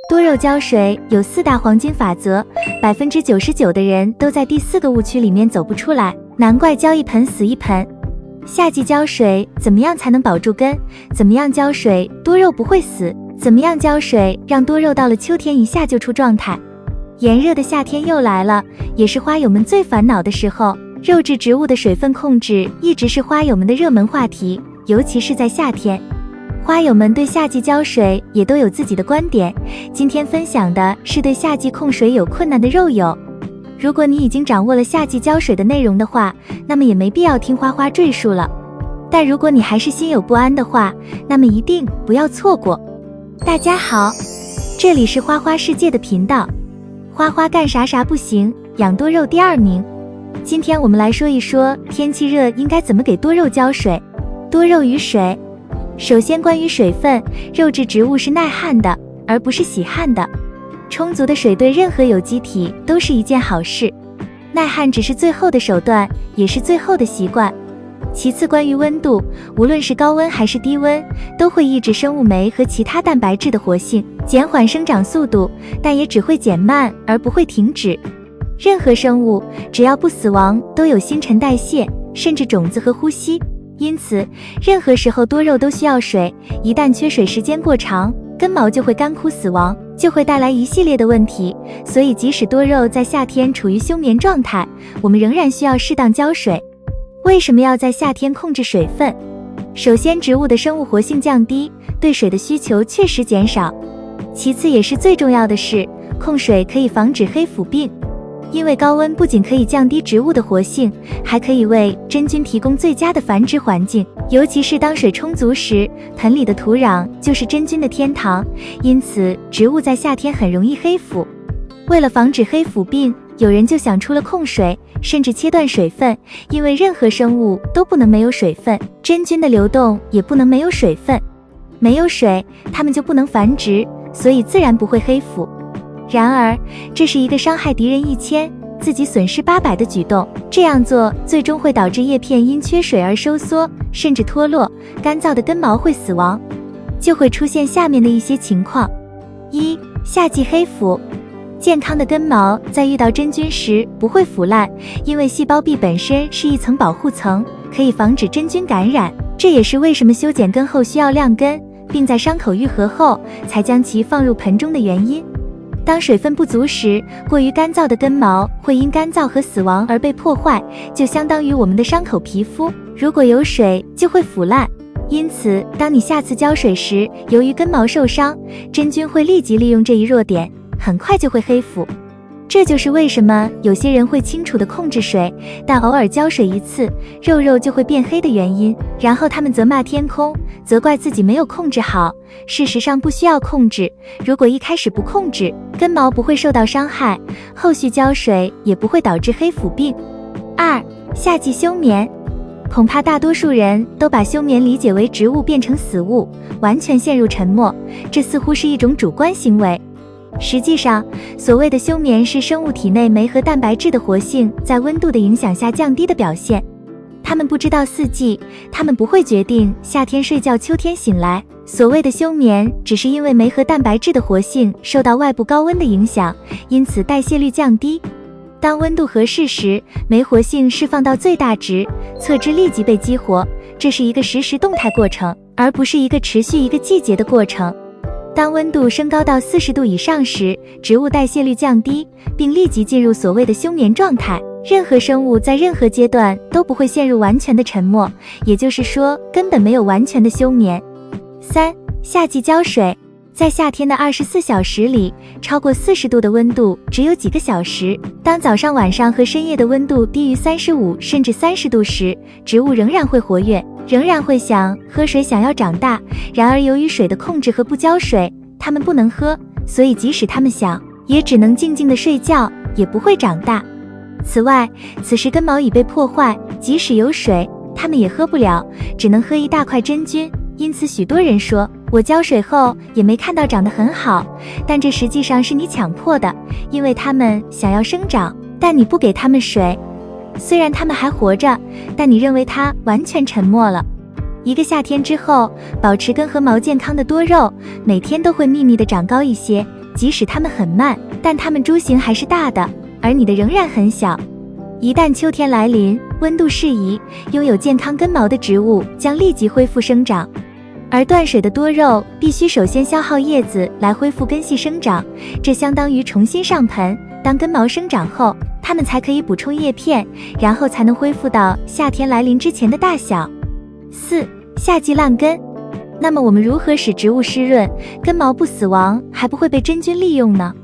多肉浇水有4大黄金法则，99%的人都在第4个误区里面走不出来，难怪浇一盆死一盆。夏季浇水怎么样才能保住根？怎么样浇水多肉不会死？怎么样浇水让多肉到了秋天一下就出状态？炎热的夏天又来了，也是花友们最烦恼的时候。肉质植物的水分控制一直是花友们的热门话题，尤其是在夏天。花友们对夏季浇水也都有自己的观点，今天分享的是对夏季控水有困难的肉友。如果你已经掌握了夏季浇水的内容的话，那么也没必要听花花赘述了。但如果你还是心有不安的话，那么一定不要错过。大家好，这里是花花世界的频道，花花干啥啥不行，养多肉第2名。今天我们来说一说天气热应该怎么给多肉浇水。多肉与水。首先关于水分，肉质植物是耐旱的，而不是喜旱的。充足的水对任何有机体都是一件好事，耐旱只是最后的手段，也是最后的习惯。其次关于温度，无论是高温还是低温，都会抑制生物酶和其他蛋白质的活性，减缓生长速度，但也只会减慢而不会停止。任何生物只要不死亡，都有新陈代谢，甚至种子和呼吸。因此任何时候多肉都需要水，一旦缺水时间过长，根毛就会干枯死亡，就会带来一系列的问题。所以即使多肉在夏天处于休眠状态，我们仍然需要适当浇水。为什么要在夏天控制水分？首先，植物的生物活性降低，对水的需求确实减少。其次也是最重要的是，控水可以防止黑腐病。因为高温不仅可以降低植物的活性，还可以为真菌提供最佳的繁殖环境，尤其是当水充足时，盆里的土壤就是真菌的天堂，因此植物在夏天很容易黑腐。为了防止黑腐病，有人就想出了控水，甚至切断水分，因为任何生物都不能没有水分，真菌的流动也不能没有水分，没有水，它们就不能繁殖，所以自然不会黑腐。然而，这是一个伤害敌人1000，自己损失800的举动。这样做最终会导致叶片因缺水而收缩，甚至脱落，干燥的根毛会死亡，就会出现下面的一些情况。1. 夏季黑腐。健康的根毛在遇到真菌时不会腐烂，因为细胞壁本身是一层保护层，可以防止真菌感染。这也是为什么修剪根后需要晾根，并在伤口愈合后才将其放入盆中的原因。当水分不足时，过于干燥的根毛会因干燥和死亡而被破坏，就相当于我们的伤口皮肤，如果有水就会腐烂。因此，当你下次浇水时，由于根毛受伤，真菌会立即利用这一弱点，很快就会黑腐。这就是为什么有些人会清楚地控制水，但偶尔浇水一次，肉就会变黑的原因。然后他们责骂天空，责怪自己没有控制好。事实上不需要控制，如果一开始不控制，根毛不会受到伤害，后续浇水也不会导致黑腐病。2. 夏季休眠。恐怕大多数人都把休眠理解为植物变成死物，完全陷入沉默，这似乎是一种主观行为。实际上，所谓的休眠是生物体内酶和蛋白质的活性在温度的影响下降低的表现。它们不知道四季，它们不会决定夏天睡觉秋天醒来。所谓的休眠只是因为酶和蛋白质的活性受到外部高温的影响，因此代谢率降低。当温度合适时，酶活性释放到最大值，侧枝立即被激活，这是一个实时动态过程，而不是一个持续一个季节的过程。当温度升高到40度以上时，植物代谢率降低，并立即进入所谓的休眠状态。任何生物在任何阶段都不会陷入完全的沉默，也就是说，根本没有完全的休眠。3. 夏季浇水。在夏天的24小时里，超过40度的温度只有几个小时。当早上、晚上和深夜的温度低于35甚至30度时，植物仍然会活跃，仍然会想喝水，想要长大。然而由于水的控制和不浇水，它们不能喝，所以即使它们想，也只能静静地睡觉，也不会长大。此外，此时根毛已被破坏，即使有水，它们也喝不了，只能喝一大块真菌。因此许多人说，我浇水后也没看到长得很好，但这实际上是你强迫的，因为它们想要生长，但你不给它们水。虽然它们还活着，但你认为它完全沉默了。一个夏天之后，保持根和毛健康的多肉，每天都会秘密地长高一些，即使它们很慢，但它们株形还是大的，而你的仍然很小。一旦秋天来临，温度适宜，拥有健康根毛的植物将立即恢复生长。而断水的多肉必须首先消耗叶子来恢复根系生长，这相当于重新上盆。当根毛生长后，它们才可以补充叶片，然后才能恢复到夏天来临之前的大小。4. 夏季烂根。那么我们如何使植物湿润，根毛不死亡，还不会被真菌利用呢？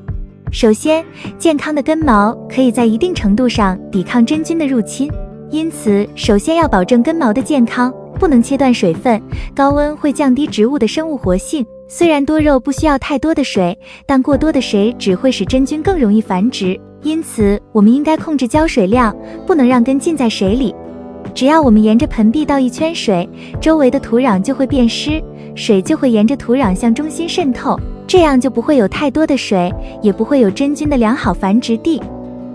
首先，健康的根毛可以在一定程度上抵抗真菌的入侵，因此首先要保证根毛的健康，不能切断水分，高温会降低植物的生物活性。虽然多肉不需要太多的水，但过多的水只会使真菌更容易繁殖，因此我们应该控制浇水量，不能让根浸在水里。只要我们沿着盆壁倒一圈水，周围的土壤就会变湿，水就会沿着土壤向中心渗透，这样就不会有太多的水，也不会有真菌的良好繁殖地。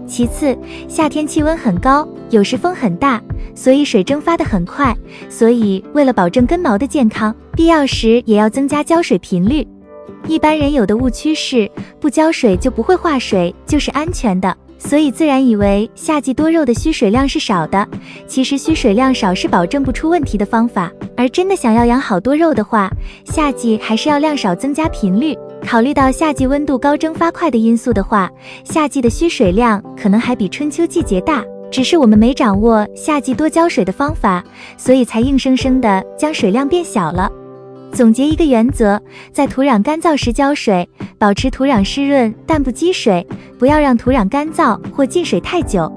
其次，夏天气温很高，有时风很大，所以水蒸发得很快，所以为了保证根毛的健康，必要时也要增加浇水频率。一般人有的误区是不浇水就不会化水，就是安全的，所以自然以为夏季多肉的需水量是少的。其实需水量少是保证不出问题的方法，而真的想要养好多肉的话，夏季还是要量少增加频率。考虑到夏季温度高蒸发快的因素的话，夏季的需水量可能还比春秋季节大，只是我们没掌握夏季多浇水的方法，所以才硬生生的将水量变小了。总结一个原则，在土壤干燥时浇水，保持土壤湿润但不积水，不要让土壤干燥或进水太久。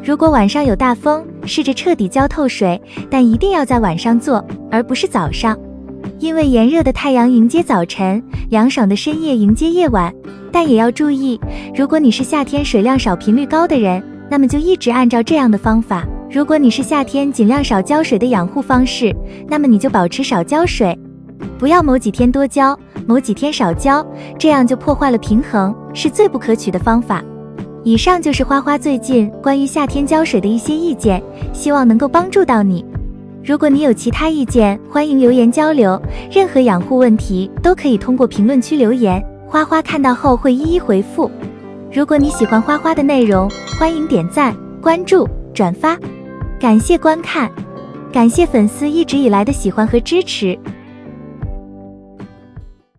如果晚上有大风，试着彻底浇透水，但一定要在晚上做，而不是早上。因为炎热的太阳迎接早晨，凉爽的深夜迎接夜晚。但也要注意，如果你是夏天水量少频率高的人，那么就一直按照这样的方法。如果你是夏天尽量少浇水的养护方式，那么你就保持少浇水，不要某几天多浇，某几天少浇，这样就破坏了平衡，是最不可取的方法。以上就是花花最近关于夏天浇水的一些意见，希望能够帮助到你。如果你有其他意见，欢迎留言交流，任何养护问题都可以通过评论区留言，花花看到后会一一回复。如果你喜欢花花的内容，欢迎点赞、关注、转发。感谢观看，感谢粉丝一直以来的喜欢和支持。